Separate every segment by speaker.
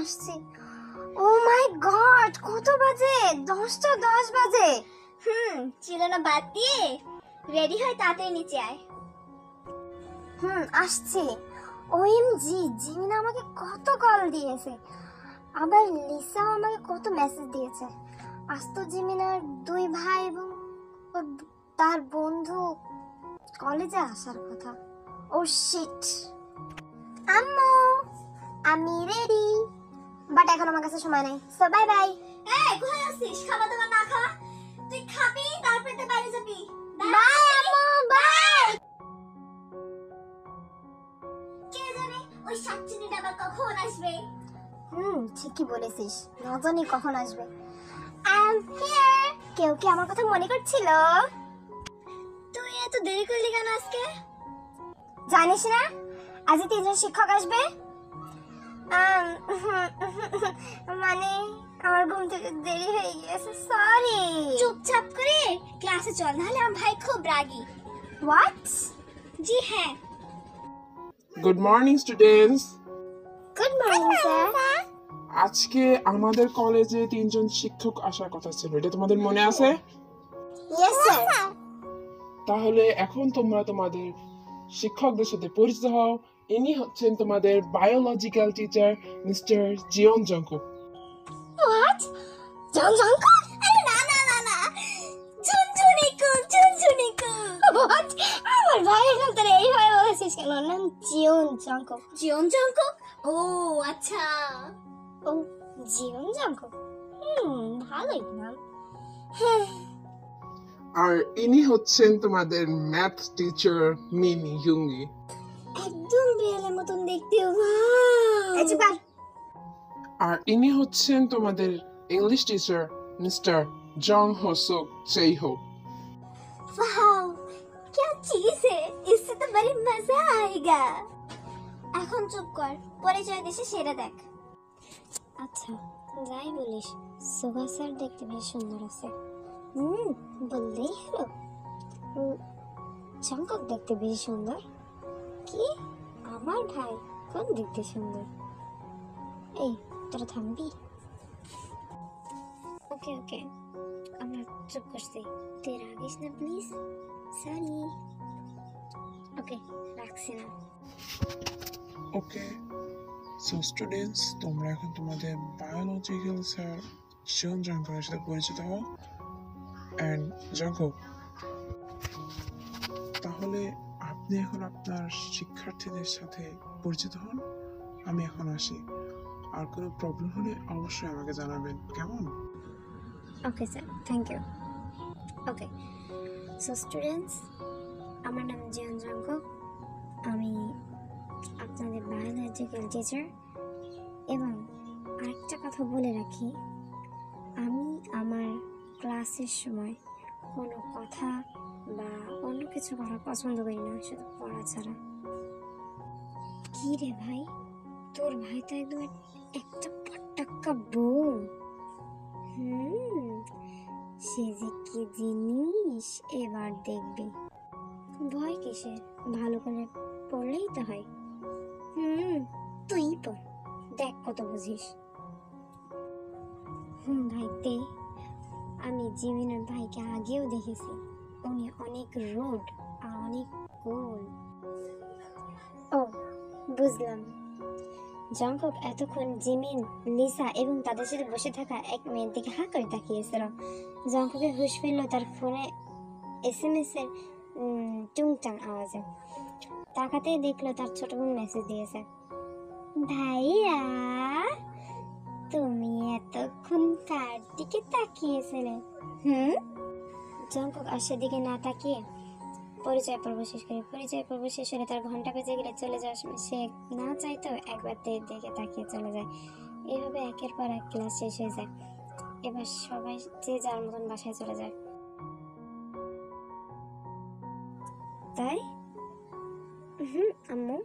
Speaker 1: আসছি। ও মাই গড, কত বাজে? 10টা 10 বাজে।
Speaker 2: চিলানো বাদ দিয়ে রেডি হয়, তাড়াতাড়ি নিচে আয়।
Speaker 1: আসছি। ওএমজি, জিমিনা আমাকে কত কল দিয়েছে, আবার লিসাও আমাকে কত মেসেজ দিয়েছে। আজ তো জিমিনার 2 ভাই এবং তার বন্ধু কলেজে আসার কথা। ও শিট। আম্মু, আমি রেডি, বাট এখন আমার কাছে সময় নাই, সো বাই বাই।
Speaker 2: এই কোথায় আছিস? খাবার দাবার না খা? তুই খাবি তারপরে তো বাইরে যাবি।
Speaker 1: বাই আম্মু, বাই।
Speaker 2: কে জানে ওই শাকচুনিটা আবার কখন আসবে।
Speaker 1: ঠিকই বলেছিস, না জানি কখন আসবে। I am here. কেউ কি আমার কথা মনে করছিল?
Speaker 2: তুই এত দেরি করলি কেন আজকে?
Speaker 1: জানিস না আজ 3জন শিক্ষক আসবে? মানে আমার ঘুম থেকে দেরি হয়ে গেছে, সরি।
Speaker 2: চুপচাপ করে ক্লাসে চল, নাহলে আমার ভাই খুব রাগী।
Speaker 1: হোয়াট?
Speaker 2: জি হ্যাঁ।
Speaker 3: Good morning students.
Speaker 1: Good morning sir.
Speaker 3: আজকে আমাদের কলেজে 3জন শিক্ষক আসার কথা ছিল, এটা তোমাদের মনে আছে?
Speaker 1: Yes sir.
Speaker 3: তাহলে এখন তোমরা তোমাদের শিক্ষকদের সাথে পরিচিত হও। ইনি হচ্ছেন তোমাদের biological teacher mister Jeon Jungkook.
Speaker 1: What? Jungkook?
Speaker 2: আরে না না না না, ঝুনঝুনিকু।
Speaker 1: হোয়াট? আমার ভাইয়ের নাম তোরা এইভাবে বলেছিস কেন? ওর নাম জিওন জংকুক।
Speaker 2: জিয়ন জংকুক? ও আচ্ছা।
Speaker 1: ও, জিওন জংকুক, ভালোই নাম।
Speaker 3: আর ইনি হচ্ছেন তোমাদের ম্যাথ টিচার মিমি ইয়ুঙ্গি।
Speaker 2: একদম বিড়ালের মতন দেখতে।
Speaker 1: এই যে বাই।
Speaker 3: আর ইনি হচ্ছেন তোমাদের ইংলিশ টিচার মিস্টার জং হোসুক চেইহো।
Speaker 2: वाओ, क्या चीज है, इससे तो बड़ी मजा आएगा। এখন চুপ কর, পরিচয় দিছি সেটা দেখ।
Speaker 1: আচ্ছা, যাই বলিস, সুগা স্যার দেখতে বেশ সুন্দর আছে। বললেই হলো। জংকুক দেখতে বেশ সুন্দর। কি? আমার ভাই কোন দেখতে সুন্দর? এই, তোরা থামবি? ওকে ওকে, আমরা চুপ করছি, তুই রাগিস না প্লিজ। সরি। ওকে, রাখছি না।
Speaker 3: ওকে, সো স্টুডেন্টস, তোমরা এখন তোমাদের বায়োলজিক্যাল স্যার জিয়ন জংকুকের সাথে পরিচিত হও। অ্যান্ড জংকুক, তাহলে আপনি এখন আপনার শিক্ষার্থীদের সাথে পরিচিত হন। আমি এখন আসি, আর কোনো প্রবলেম হলে অবশ্যই আমাকে জানাবেন, কেমন?
Speaker 1: Okay sir, thank you. Okay, so students, আমার নাম জিয়ন জংকুক। আমি আপনাদের বায়োলজিক্যাল টিচার। এবং আরেকটা কথা বলে রাখি, আমি আমার ক্লাসের সময় কোনো কথা বা অন্য কিছু করা পছন্দ করি না, শুধু পড়া ছাড়া। কি রে ভাই, তোর ভাই তো একদম একটা পটাক্কা বউ। সে যে কি জিনিস, এবার দেখবি। ভয় কিসের, ভালো করে পড়লেই তো হয়। তুই পড়, দেখ কত বুঝিস। ভাই তে, আমি জিমিনের ভাইকে আগেও দেখেছি, উনি অনেক রুড আর অনেক কুল। ও, বুঝলাম। জংকুক এতক্ষণ জিমিন, লিসা এবং তাদের সাথে বসে থাকা এক মেয়ের দিকে হাঁ করে তাকিয়েছিল। জংকুকের হুঁশ ফিরল তার ফোনে SMS এর টুংটাং আওয়াজে। তাকাতেই দেখলো তার ছোট বোন মেসেজ দিয়েছে। ভাইয়া, তুমি এতক্ষণ কার দিকে তাকিয়েছিলে? জংকুক আর সেদিকে না তাকিয়ে পরিচয় পর্ব শেষ হলে তার ঘন্টা বেজে গেলে চলে যাওয়ার সময় সে না চাইতেও একবার দিকে তাকিয়ে চলে যায়। এভাবে একের পর এক ক্লাস শেষ হয়ে যায়। এবার সবাই যে যার মতন বাসায় চলে যায়। তাই আম্মু,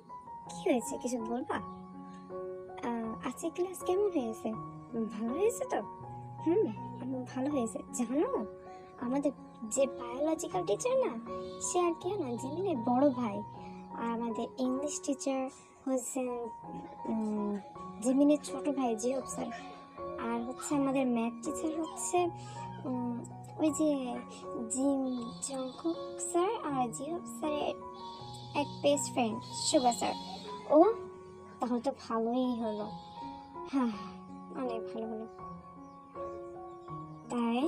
Speaker 1: কি হয়েছে, কিছু বলবা? আজকে ক্লাস কেমন হয়েছে? ভালো হয়েছে তো? আম্মু, ভালো হয়েছে। জানো, আমাদের যে বায়োলজিক্যাল টিচার না, সে আর কি না জিমিনের বড় ভাই। আর আমাদের ইংলিশ টিচার হচ্ছে জিমিনের ছোট ভাই জিওব স্যার, আর হচ্ছে আমাদের ম্যাথ টিচার হচ্ছে ওই যে জিম জংকুক স্যার আর জিওব স্যারের এক বেস্ট ফ্রেন্ড সুগা স্যার। ও তাহলে তো ভালোই হলো, হ্যাঁ অনেক ভালো হলো। তাই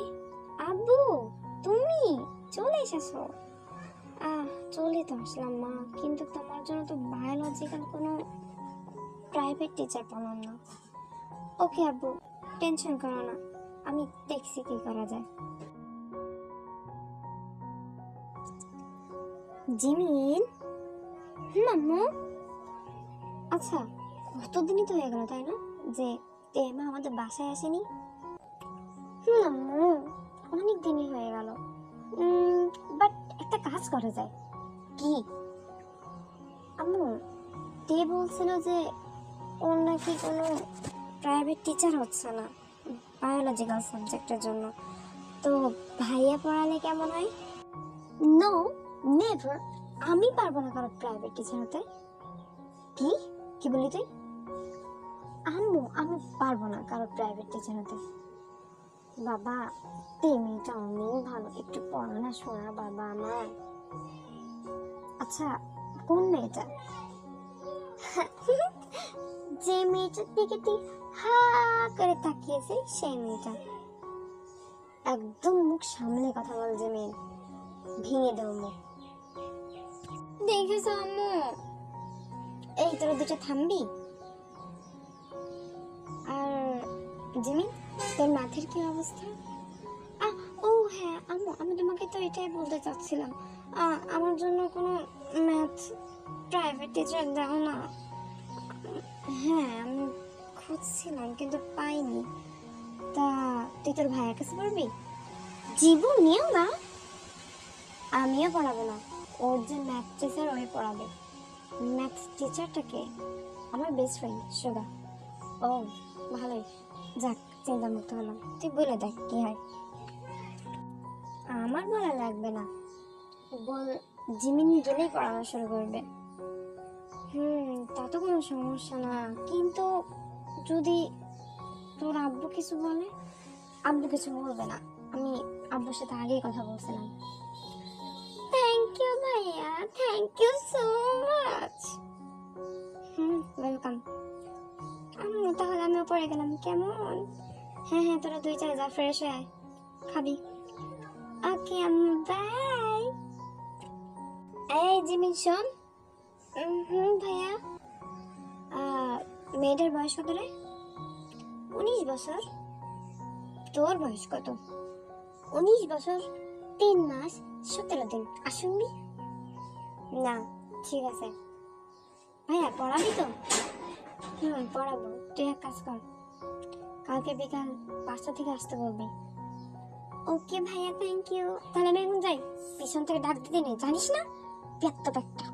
Speaker 1: আব্বু তুমি চলে এসেছো? চলে তো আসলাম মা, কিন্তু তোমার জন্য তো বায়োলজিক্যাল কোনো প্রাইভেট টিচার পেলাম না। ওকে আব্বু, টেনশন করো না, আমি দেখছি কি করা যায়। জিমিন, আম্মু। আচ্ছা, কতদিনই তো হয়ে গেল তাই না যে তেমা আমাদের বাসায় আসেনি? আম্মু, অনেক দিনই হয়ে গেল। বাট একটা কাজ করা যায়। কি আম্মু? তে বলছিল যে ওর নাকি কোনো প্রাইভেট টিচার হচ্ছে না বায়োলজিক্যাল সাবজেক্টের জন্য, তো ভাইয়া পড়ালে কেমন হয়? নো, নেভার, আমি পারবো না কারো প্রাইভেট টিচার হতে। কি কি বলি তুই? আম্মু, আমি পারবো না কারো প্রাইভেট টিচার হতে। বাবা, তেমিটা অনেক ভালো, একটু পড়াশোনা বাবা আমার। আচ্ছা, কোন মেয়েটা? যে মেয়েটার দিকে তুই হা করে তাকিয়েছে সেই মেয়েটা। একদম মুখ সামলে কথা বল, যে মেয়ে ভেঙে দেব মুখ। দেখেছো আম্মু? এই তোরা দুটো থামবি? আর জিমি, তোর মাথের কি অবস্থা? ও হ্যাঁ আম্মু, আমি তোমাকে তো এটাই বলতে চাচ্ছিলাম, আমার জন্য কোনো ম্যাথ প্রাইভেট টিচার দাও না। হ্যাঁ আমি খুঁজছিলাম কিন্তু পাইনি। তা তুই তোর ভাইয়ের কাছে পড়বি? জীবন নিয়েও না, আমিও পড়াবো না, ওর যে ম্যাথ টিচার ওই পড়াবে। ম্যাথ টিচারটাকে আমার বেস্ট ফ্রেন্ড সুগা। ও ভালোই, যাক চিন্তা মুক্ত হলাম। তুই বলে দেখ কি হয়। আমার বলা লাগবে না, বল জিমিনি গেলেই পড়ানো শুরু করবে। তা তো কোনো সমস্যা না, কিন্তু যদি তোর আব্বু কিছু বলে? আব্বু কিছু বলবে না, আমি আব্বুর সাথে আগেই কথা বলছিলাম। থ্যাংক ইউ ভাইয়া, thank you so much. Welcome. আম্মু তাহলে আমি উপরে গেলাম কেমন? হ্যাঁ হ্যাঁ, তোরা দুই চার যা, ফ্রেশ হয়ে আয়, খাবি। ওকে আম্মু, বাই। এই জিমিন শোন। ভাইয়া, মেয়েটার বয়স কত রে? 19 বছর। তোর বয়স কত? 19 বছর 3 মাস 17 দিন। আর শুনবি না? ঠিক আছে ভাইয়া, পড়াবি তো? পড়াবো। তুই এক কাজ কর, কালকে বিকাল 5টা থেকে আসতে বলবি। ওকে ভাইয়া, থ্যাংক ইউ। তাহলে আমি এখন যাই, পিছন থেকে ডাক দিতে নেই জানিস না, পেটটা।